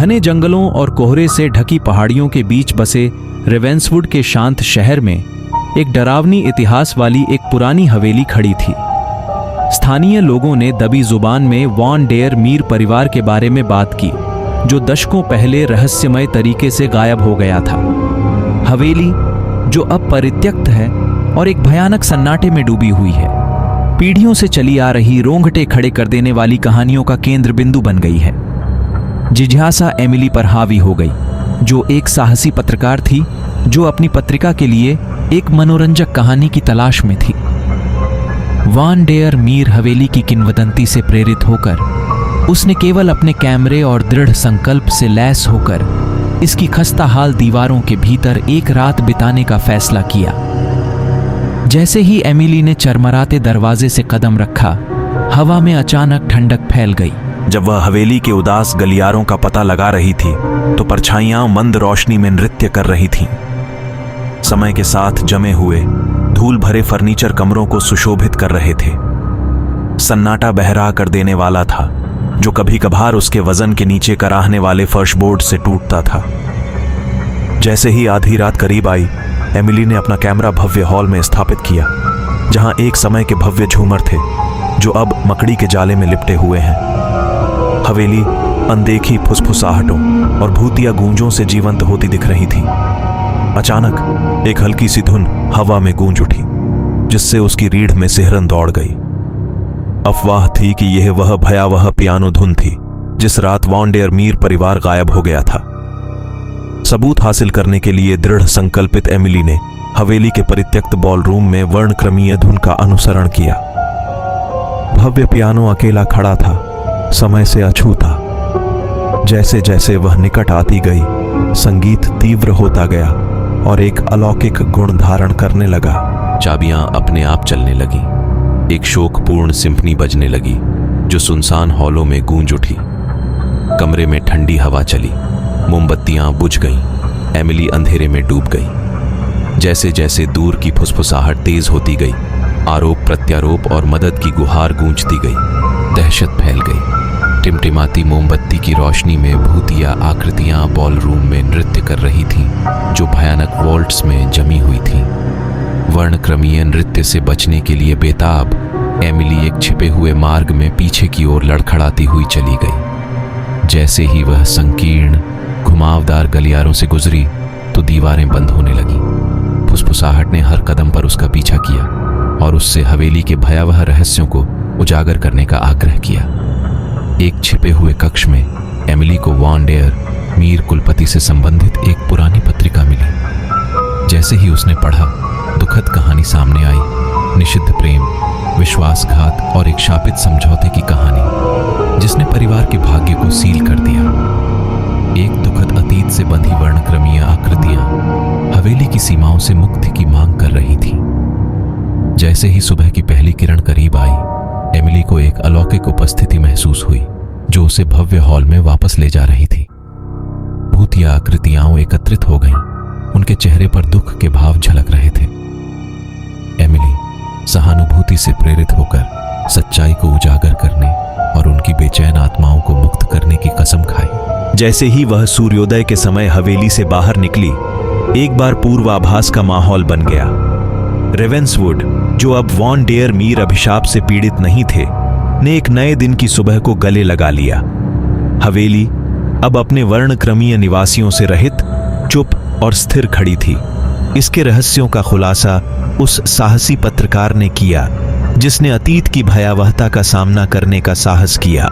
घने जंगलों और कोहरे से ढकी पहाड़ियों के बीच बसे रेवेंसवुड के शांत शहर में एक डरावनी इतिहास वाली एक पुरानी हवेली खड़ी थी। स्थानीय लोगों ने दबी जुबान में वॉन डेयर मीर परिवार के बारे में बात की, जो दशकों पहले रहस्यमय तरीके से गायब हो गया था। हवेली जो अब परित्यक्त है और एक भयानक सन्नाटे में डूबी हुई है, पीढ़ियों से चली आ रही रोंगटे खड़े कर देने वाली कहानियों का केंद्र बिंदु बन गई है। जिज्ञासा एमिली पर हावी हो गई, जो एक साहसी पत्रकार थी जो अपनी पत्रिका के लिए एक मनोरंजक कहानी की तलाश में थी। वॉन डेयर मीर हवेली की किंवदंती से प्रेरित होकर उसने केवल अपने कैमरे और दृढ़ संकल्प से लैस होकर इसकी खस्ताहाल दीवारों के भीतर एक रात बिताने का फैसला किया। जैसे ही एमिली ने चरमराते दरवाजे से कदम रखा, हवा में अचानक ठंडक फैल गई। जब वह हवेली के उदास गलियारों का पता लगा रही थी तो परछाइयां मंद रोशनी में नृत्य कर रही थीं। समय के साथ जमे हुए धूल भरे फर्नीचर कमरों को सुशोभित कर रहे थे। सन्नाटा बहरा कर देने वाला था, जो कभी कभार उसके वजन के नीचे कराहने वाले फर्श बोर्ड से टूटता था। जैसे ही आधी रात करीब आई, एमिली ने अपना कैमरा भव्य हॉल में स्थापित किया, जहां एक समय के भव्य झूमर थे जो अब मकड़ी के जाले में लिपटे हुए हैं। हवेली अनदेखी फुसफुसाहटों और भूतिया गूंजों से जीवंत होती दिख रही थी। अचानक एक हल्की सी धुन हवा में गूंज उठी, जिससे उसकी रीढ़ में सिहरन दौड़ गई। अफवाह थी कि यह वह भयावह पियानो धुन थी जिस रात वॉन डेयर मीर परिवार गायब हो गया था। सबूत हासिल करने के लिए दृढ़ संकल्पित एमिली ने हवेली के परित्यक्त बॉलरूम में वर्णक्रमीय धुन का अनुसरण किया। भव्य पियानो अकेला खड़ा था, समय से अछूता। जैसे जैसे वह निकट आती गई, संगीत तीव्र होता गया और एक अलौकिक गुण धारण करने लगा। चाबियां अपने आप चलने लगी। एक शोकपूर्ण सिम्फनी बजने लगी जो सुनसान हॉलों में गूंज उठी। कमरे में ठंडी हवा चली, मोमबत्तियां बुझ गईं। एमिली अंधेरे में डूब गई। जैसे जैसे दूर की फुसफुसाहट तेज होती गई, आरोप प्रत्यारोप और मदद की गुहार गूंजती गई। दहशत फैल गई। टिमटिमाती मोमबत्ती की रोशनी में भूतिया आकृतियां बॉलरूम में नृत्य कर रही थीं, जो भयानक वॉल्ट्स में जमी हुई थीं। वर्णक्रमीय नृत्य से बचने के लिए बेताब एमिली एक छिपे हुए मार्ग में पीछे की ओर लड़खड़ाती हुई चली गई। जैसे ही वह संकीर्ण घुमावदार गलियारों से गुजरी तो दीवारें बंद होने लगी। फुसफुसाहट ने हर कदम पर उसका पीछा किया और उससे हवेली के भयावह रहस्यों को उजागर करने का आग्रह किया। एक छिपे हुए कक्ष में एमिली को वॉन डेयर मीर कुलपति से संबंधित एक पुरानी पत्रिका मिली। जैसे ही उसने पढ़ा, दुखद कहानी सामने आई। निषिद्ध प्रेम, विश्वासघात और एक शापित समझौते की कहानी, जिसने परिवार के भाग्य को सील कर दिया। एक दुखद अतीत से बंधी वर्णक्रमीय आकृतियां हवेली की सीमाओं से मुक्ति की मांग कर रही थी। जैसे ही सुबह की पहली किरण करीब आई, एमिली को एक अलौकिक उपस्थिति महसूस हुई जो उसे भव्य हॉल में वापस ले जा रही थी। भूतिया आकृतियां एकत्रित हो गईं। उनके चेहरे पर दुख के भाव झलक रहे थे। एमिली सहानुभूति से प्रेरित होकर सच्चाई को उजागर करने और उनकी बेचैन आत्माओं को मुक्त करने की कसम खाई। जैसे ही वह सूर्योदय के समय हवेली से बाहर निकली, एक बार पूर्वाभास का माहौल बन गया। रेवेंसवुड, जो अब वॉन डेयर मीर अभिशाप से पीड़ित नहीं थे, ने एक नए दिन की सुबह को गले लगा लिया। हवेली अब अपने वर्णक्रमीय निवासियों से रहित, चुप और स्थिर खड़ी थी। इसके रहस्यों का खुलासा उस साहसी पत्रकार ने किया जिसने अतीत की भयावहता का सामना करने का साहस किया।